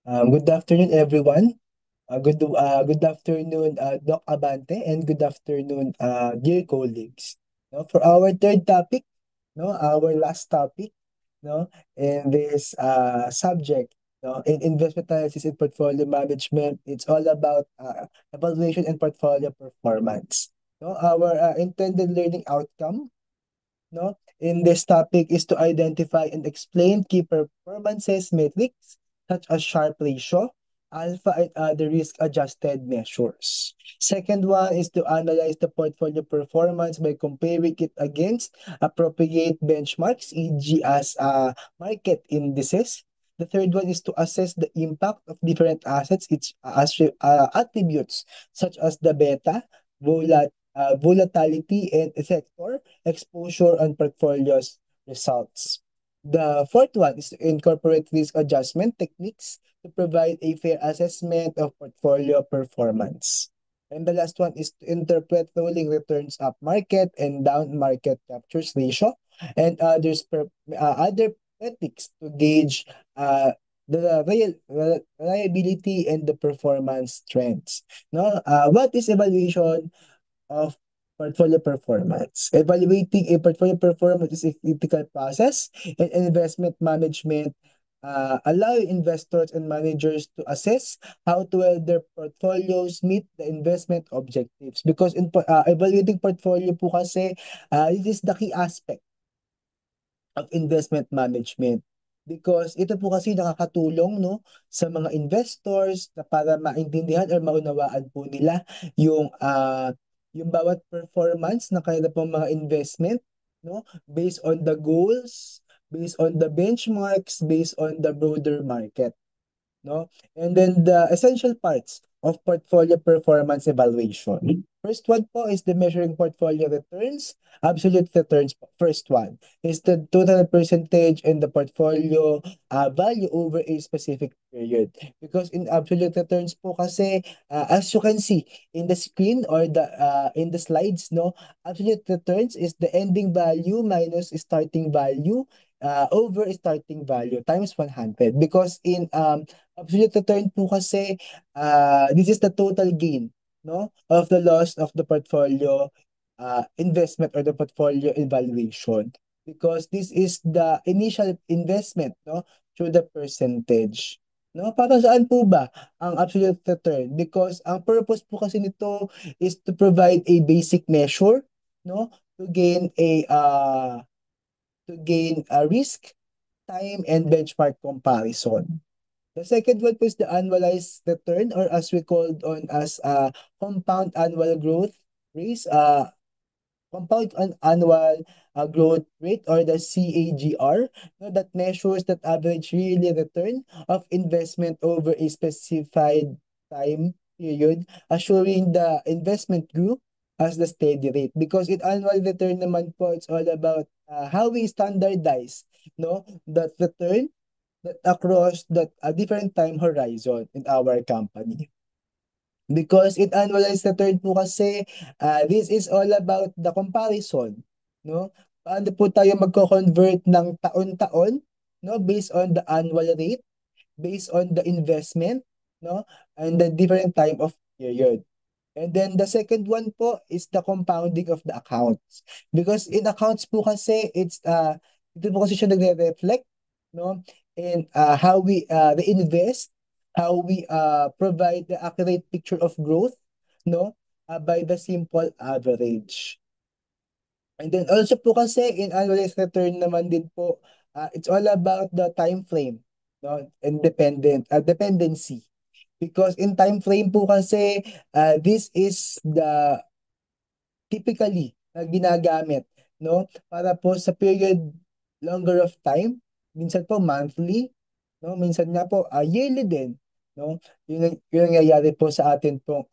Good afternoon, everyone. Good afternoon, Doc Abante, and good afternoon, dear colleagues. No, for our third topic, no, our last topic, no, in this subject, no, in investment analysis and portfolio management, it's all about evaluation and portfolio performance. No, our intended learning outcome, no, in this topic is to identify and explain key performances metrics such as Sharpe ratio, alpha, and other risk-adjusted measures. Second one is to analyze the portfolio performance by comparing it against appropriate benchmarks, e.g. as market indices. The third one is to assess the impact of different assets, its attributes such as the beta, volatility, and sector exposure on portfolios results. The fourth one is to incorporate risk adjustment techniques to provide a fair assessment of portfolio performance. And the last one is to interpret rolling returns up market and down market captures ratio and other metrics to gauge the reliability and the performance trends. No, what is evaluation of portfolio performance? Evaluating a portfolio performance is a critical process in investment management, allow investors and managers to assess how to well their portfolios meet the investment objectives. Because in evaluating portfolio po kasi, this is the key aspect of investment management. Because ito po kasi nakakatulong no sa mga investors na para maintindihan or maunawaan po nila yung bawat performance ng kanilang pong mga investment no based on the goals, based on the benchmarks, based on the broader market. No? And then the essential parts of portfolio performance evaluation. First one po is the measuring portfolio returns, absolute returns po. First one is the total percentage in the portfolio value over a specific period. Because in absolute returns po kasi, as you can see in the screen or in the slides, no, absolute returns is the ending value minus starting value over starting value times 100. Because in absolute return po kasi, this is the total gain, no, of the loss of the portfolio investment or the portfolio evaluation. Because this is the initial investment, no, through the percentage. No, para saan po ba ang absolute return? Because ang purpose po kasi nito is to provide a basic measure, no, to gain a risk, time, and benchmark comparison. The second one is the annualized return or as we called on as compound annual growth rate, annual growth rate or the CAGR, no, that measures that average yearly return of investment over a specified time period, assuring the investment grew as the steady rate. Because in annual return naman po, it's all about how we standardize no that return that across that a different time horizon in our company. Because it annualized return po kasi, this is all about the comparison, no? Paano po tayo magko-convert ng taon-taon, no? Based on the annual rate, based on the investment, no? And the different time of period. And then the second one po is the compounding of the accounts. Because in accounts po kasi, ito po kasi siya nagre-reflect, no? In how we reinvest, how we provide the accurate picture of growth, no? By the simple average. And then also po kasi in annualized return naman din po, it's all about the time frame, no? Dependency. Because in time frame po kasi, this is the typically na ginagamit, no? Para po sa period longer of time, minsan po monthly, no? Minsan nga po yearly din, no? Yun ang nangyayari po sa atin pong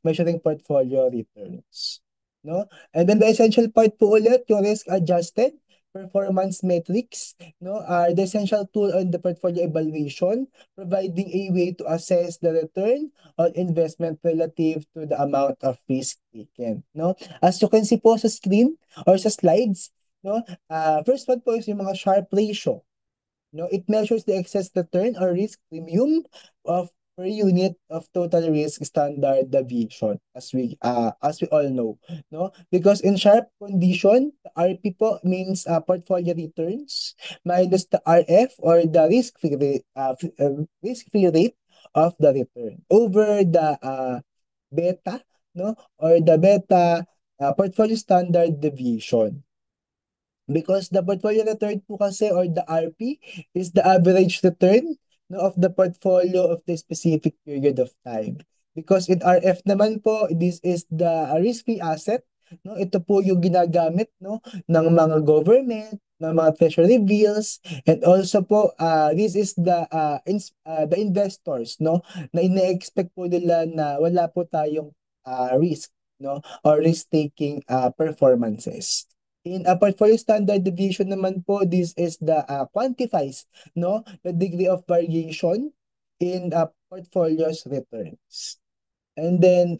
measuring portfolio returns, no? And then the essential part po ulit, yung risk adjusted performance metrics, no, are the essential tool on the portfolio evaluation, providing a way to assess the return on investment relative to the amount of risk taken, no? As you can see po sa screen or sa slides, no? First one po is yung mga Sharpe ratio, No, it measures the excess return or risk premium of per unit of total risk standard deviation, as we all know, no? Because in sharp condition, the RP po means portfolio returns minus the RF or the risk-free rate of the return over the beta, no? Or the beta portfolio standard deviation. Because the portfolio return po kasi or the RP is the average return, no, of the portfolio of the specific period of time. Because in RF naman po, this is the risk-free asset. No? Ito po yung ginagamit, no, ng mga government, ng mga treasury bills, and also po, this is the investors, no, na ine-expect po nila na wala po tayong risk, no, or risk-taking performances. In a portfolio standard deviation naman po, this is the quantifies, no, the degree of variation in a portfolio's returns. And then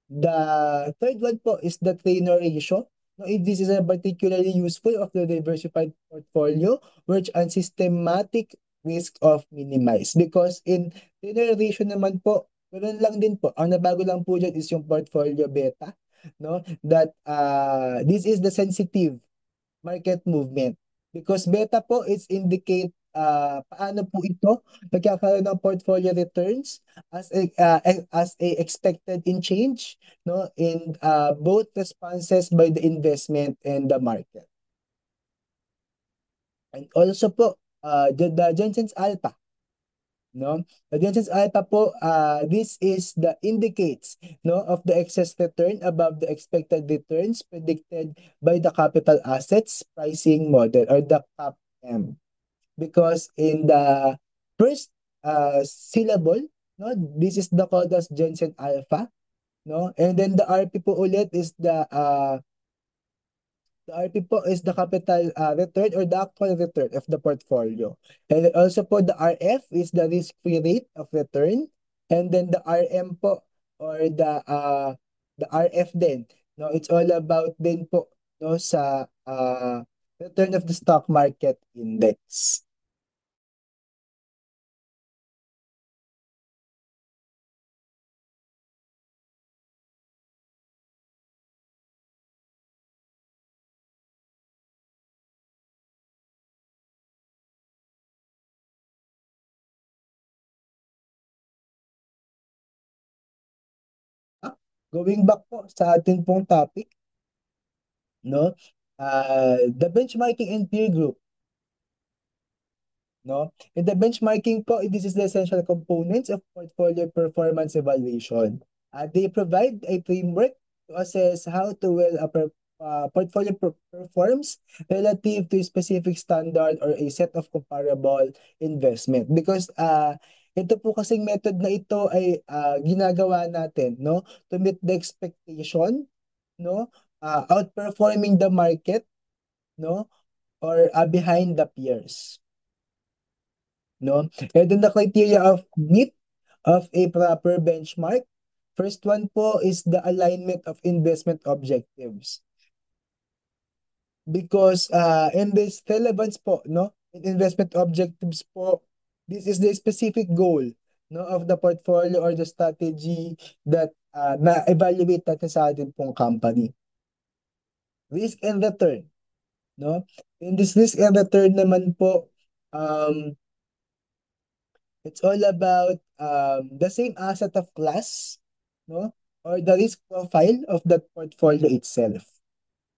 the third one po is the trainer ratio. No, if this is a particularly useful of the diversified portfolio, which unsystematic risk of minimize. Because in trainer ratio naman po, meron lang din po. Ang nabago lang po dyan is yung portfolio beta. No, that this is the sensitive market movement. Because beta po is indicate paano po ito nagkakaroon ng portfolio returns as a expected in change, no, in both responses by the investment and the market. And also po the Jensen's alpha, no? The Jensen's alpha po, this is the indicates, no, of the excess return above the expected returns predicted by the capital assets pricing model or the CAPM. Because in the first syllable, no, this is the called as Jensen alpha, no? And then the RP po ulit is the RP po is the capital return or the actual return of the portfolio. And then also po the RF is the risk-free rate of return. And then the RM po or the RF din. No, it's all about din po, no, sa return of the stock market index. Ah, Going back po sa atin pong topic, no? The benchmarking and peer group, no? In the benchmarking po, this is the essential components of portfolio performance evaluation. They provide a framework to assess how to well portfolio performs relative to a specific standard or a set of comparable investment. Because ito po kasing method na ito ay ginagawa natin, no, to meet the expectation, no, outperforming the market, no, or behind the peers, no. And then the criteria of meet of a proper benchmark. First one po is the alignment of investment objectives. Because in this relevance po, no, in investment objectives po, this is the specific goal, no, of the portfolio or the strategy that na-evaluate natin sa atin pong company. Risk and return, no? In this risk and return naman po, it's all about the same asset of class, no? Or the risk profile of that portfolio itself.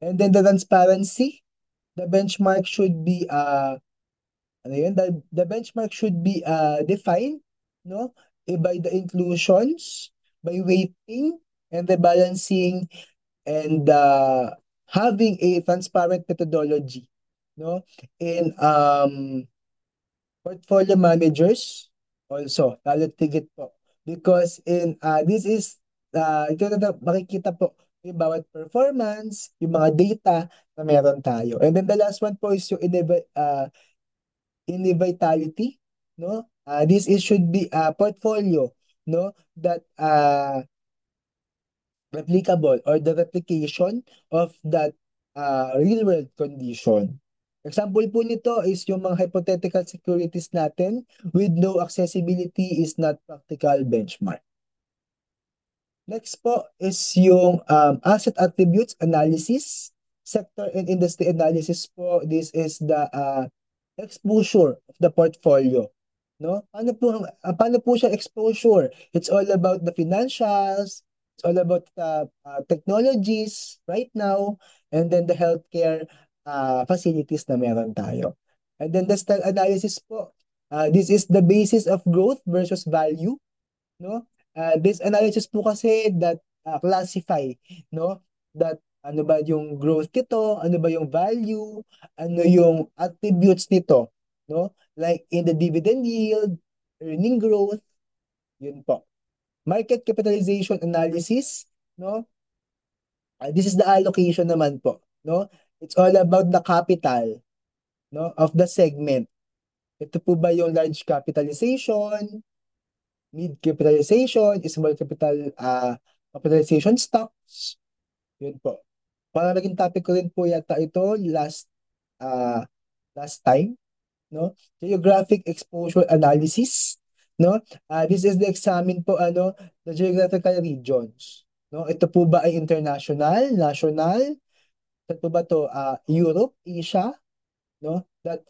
And then the transparency, the benchmark should be ano yun, the benchmark should be defined, no? By the inclusions, by weighting, and the balancing, and having a transparent methodology, no? In portfolio managers also, lalo tigit po. Because in this is ito na makikita po yung bawat performance, yung mga data na meron tayo. And then the last one po is yung in-vitality, no? This is should be a portfolio, no, that replicable or the replication of that real world condition. Example po nito is yung mga hypothetical securities natin with no accessibility is not practical benchmark. Next po is yung asset attributes analysis, sector and industry analysis po. This is the exposure of the portfolio. No? Paano po siya exposure? It's all about the financials, it's all about the technologies right now, and then the healthcare facilities na meron tayo. And then the style analysis po. This is the basis of growth versus value, no? This analysis po kasi that classify, no? That ano ba yung growth nito, ano ba yung value, ano yung attributes nito, no? Like in the dividend yield, earning growth, yun po. Market capitalization analysis, no? This is the allocation naman po, no? It's all about the capital, no, of the segment. Ito po ba yung large capitalization, mid capitalization, small capitalization stocks. Yun po. Para naging topic ko rin po yata ito uh, last time, no? Geographic exposure analysis, no? This is the examine po the geographical regions, no? Ito po ba ay international, national? Ito po ba to Europe, Asia, no? That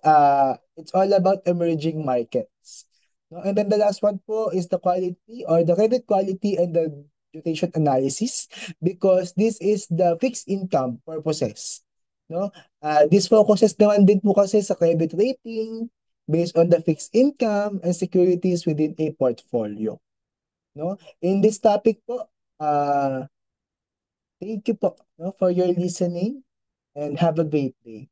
it's all about emerging markets. No? And then the last one po is the quality or the credit quality and the duration analysis because this is the fixed income purposes. No? This focuses naman din po kasi sa credit rating based on the fixed income and securities within a portfolio. No? In this topic po, thank you po, no, for your listening and have a great day.